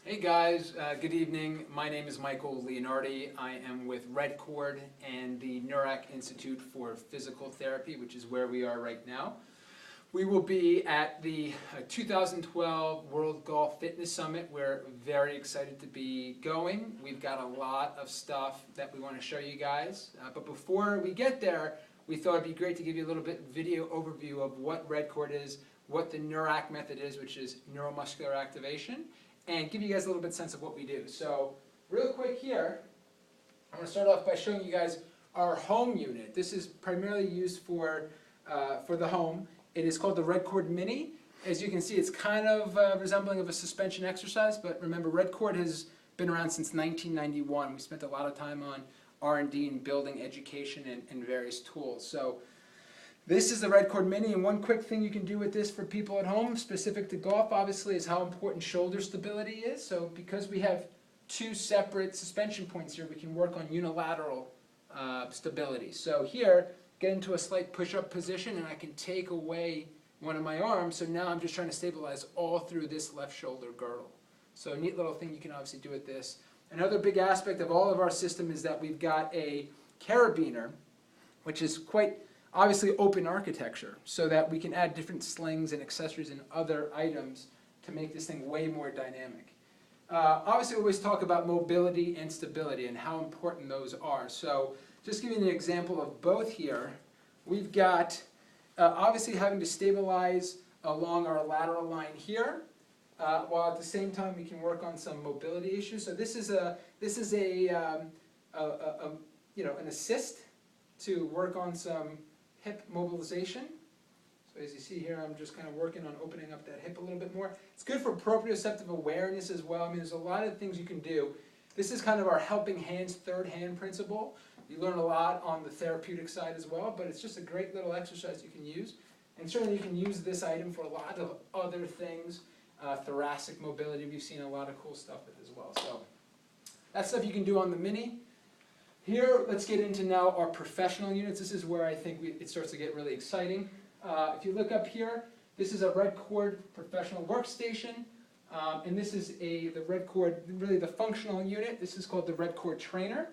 Hey guys, good evening. My name is Michael Leonardi. I am with Redcord and the Neurac Institute for Physical Therapy, which is where we are right now. We will be at the 2012 World Golf Fitness Summit. We're very excited to be going. We've got a lot of stuff that we want to show you guys. But before we get there, we thought it'd be great to give you a little bit video overview of what Redcord is, what the Neurac method is, which is neuromuscular activation, and give you guys a little bit sense of what we do. So real quick here, I'm going to start off by showing you guys our home unit. This is primarily used for the home. It is called the Redcord Mini. As you can see, it's kind of resembling of a suspension exercise, but remember, Redcord has been around since 1991. We spent a lot of time on R&D and building education and various tools. So this is the Redcord Mini, and one quick thing you can do with this for people at home, specific to golf, obviously, is how important shoulder stability is. So because we have two separate suspension points here, we can work on unilateral stability. So here, get into a slight push-up position, and I can take away one of my arms, so now I'm just trying to stabilize all through this left shoulder girdle. So a neat little thing you can obviously do with this. Another big aspect of all of our system is that we've got a carabiner, which is quite obviously open architecture, so that we can add different slings and accessories and other items to make this thing way more dynamic. Obviously we always talk about mobility and stability and how important those are. So just giving you an example of both here, we've got obviously having to stabilize along our lateral line here, while at the same time we can work on some mobility issues. So this is an assist to work on some hip mobilization. So as you see here, I'm just kind of working on opening up that hip a little bit more. It's good for proprioceptive awareness as well. I mean, there's a lot of things you can do. This is kind of our helping hands, third hand principle. You learn a lot on the therapeutic side as well, but it's just a great little exercise you can use. And certainly you can use this item for a lot of other things. Thoracic mobility, we've seen a lot of cool stuff with as well. So that's stuff you can do on the Mini. Here, let's get into now our professional units. This is where I think it starts to get really exciting. If you look up here, this is a Redcord Professional workstation, and this is the Redcord, really the functional unit. This is called the Redcord Trainer.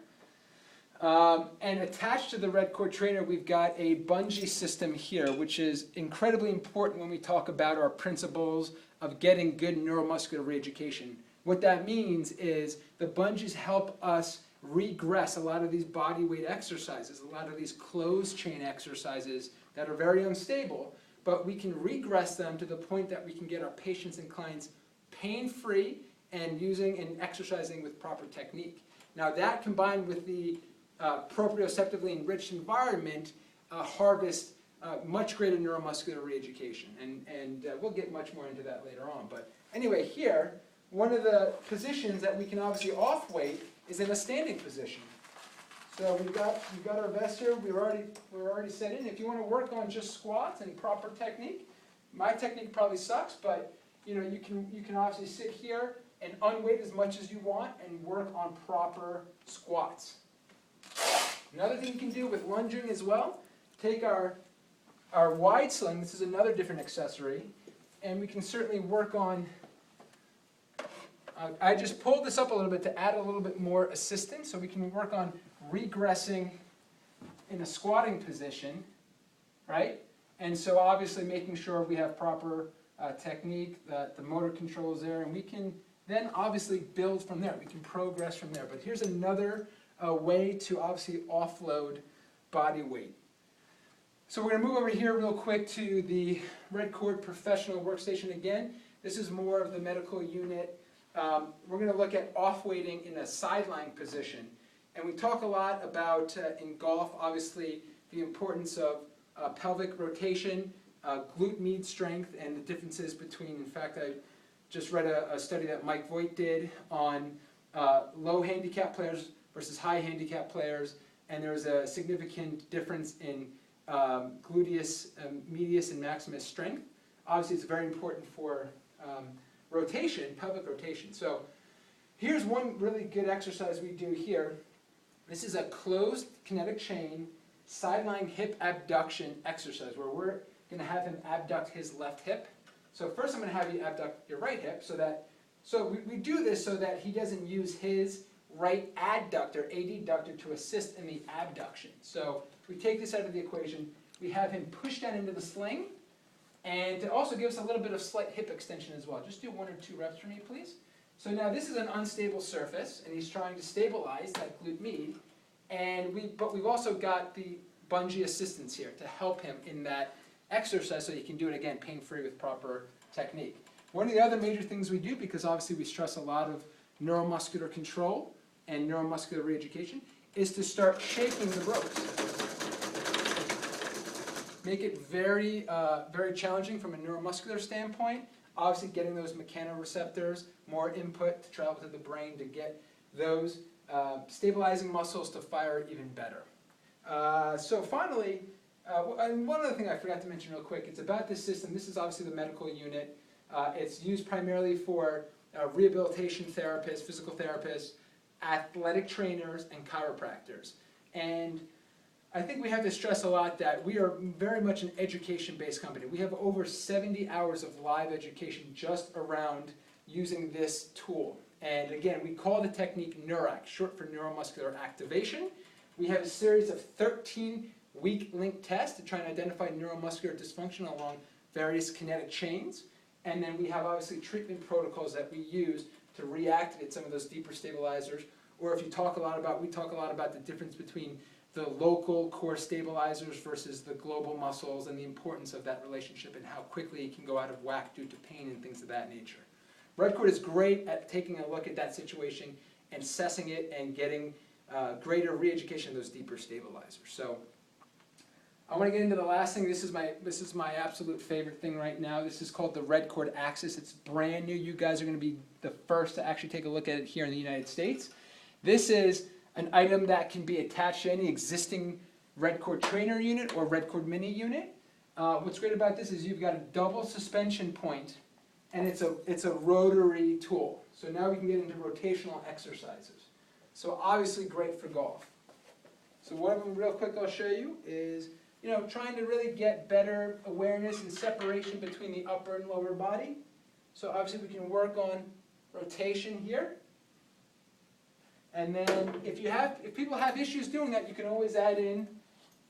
And attached to the Redcord Trainer, we've got a bungee system here, which is incredibly important when we talk about our principles of getting good neuromuscular re-education. What that means is the bungees help us regress a lot of these body weight exercises, a lot of these closed chain exercises that are very unstable, but we can regress them to the point that we can get our patients and clients pain-free and using and exercising with proper technique. Now that combined with the proprioceptively enriched environment harvest much greater neuromuscular re-education, and we'll get much more into that later on. But anyway, here, one of the positions that we can obviously off-weight is in a standing position. So we've got our vest here. We're already set in. If you want to work on just squats and proper technique, my technique probably sucks, but you can obviously sit here and unweight as much as you want and work on proper squats. Another thing you can do with lunging as well, take our wide sling. This is another different accessory, and we can certainly work on. I just pulled this up a little bit to add a little bit more assistance, so we can work on regressing in a squatting position, right? And so obviously making sure we have proper technique, that the motor control is there, and we can then obviously build from there. We can progress from there. But here's another way to obviously offload body weight. So we're going to move over here real quick to the Redcord Professional workstation again. This is more of the medical unit. We're going to look at off-weighting in a sideline position. And we talk a lot about, in golf, obviously, the importance of pelvic rotation, glute med strength, and the differences between, in fact, I just read a study that Mike Voigt did on low handicap players versus high handicap players, and there was a significant difference in gluteus medius and maximus strength. Obviously, it's very important for rotation, pelvic rotation. So here's one really good exercise we do here. This is a closed kinetic chain sideline hip abduction exercise where we're going to have him abduct his left hip. So first I'm going to have you abduct your right hip so that So we do this so that he doesn't use his right adductor, adductor, to assist in the abduction. So if we take this out of the equation, we have him push down into the sling, and it also gives us a little bit of slight hip extension as well. Just do 1 or 2 reps for me, please. So now this is an unstable surface, and he's trying to stabilize that glute med, but we've also got the bungee assistance here to help him in that exercise so he can do it again pain-free with proper technique. One of the other major things we do, because obviously we stress a lot of neuromuscular control and neuromuscular re-education, is to start shaking the ropes. Make it very, very challenging from a neuromuscular standpoint. Obviously getting those mechanoreceptors, more input to travel to the brain to get those stabilizing muscles to fire even better. So finally, and one other thing I forgot to mention real quick, it's about this system. This is obviously the medical unit. It's used primarily for rehabilitation therapists, physical therapists, athletic trainers, and chiropractors. And I think we have to stress a lot that we are very much an education-based company. We have over 70 hours of live education just around using this tool. And again, we call the technique Neurac, short for neuromuscular activation. We have a series of 13 weak link tests to try and identify neuromuscular dysfunction along various kinetic chains. And then we have obviously treatment protocols that we use to reactivate some of those deeper stabilizers. Or if you talk a lot about, we talk a lot about the difference between the local core stabilizers versus the global muscles and the importance of that relationship and how quickly it can go out of whack due to pain and things of that nature. Redcord is great at taking a look at that situation and assessing it and getting greater re-education of those deeper stabilizers. So I want to get into the last thing. This is my absolute favorite thing right now. This is called the Redcord Axis. It's brand new. You guys are going to be the first to actually take a look at it here in the United States. This is an item that can be attached to any existing Redcord trainer unit or Redcord Mini unit. What's great about this is you've got a double suspension point, and it's a rotary tool. So now we can get into rotational exercises. So obviously great for golf. So one of them real quick I'll show you is, trying to really get better awareness and separation between the upper and lower body. So obviously we can work on rotation here. And then if people have issues doing that, you can always add in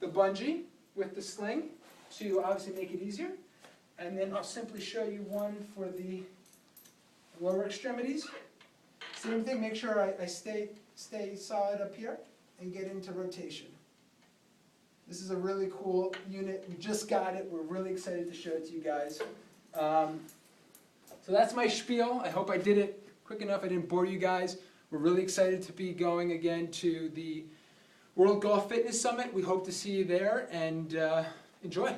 the bungee with the sling to obviously make it easier. And then I'll simply show you one for the lower extremities. Same thing, make sure I stay solid up here and get into rotation. This is a really cool unit. We just got it. We're really excited to show it to you guys. So that's my spiel. I hope I did it quick enough. I didn't bore you guys. We're really excited to be going again to the World Golf Fitness Summit. We hope to see you there, and enjoy.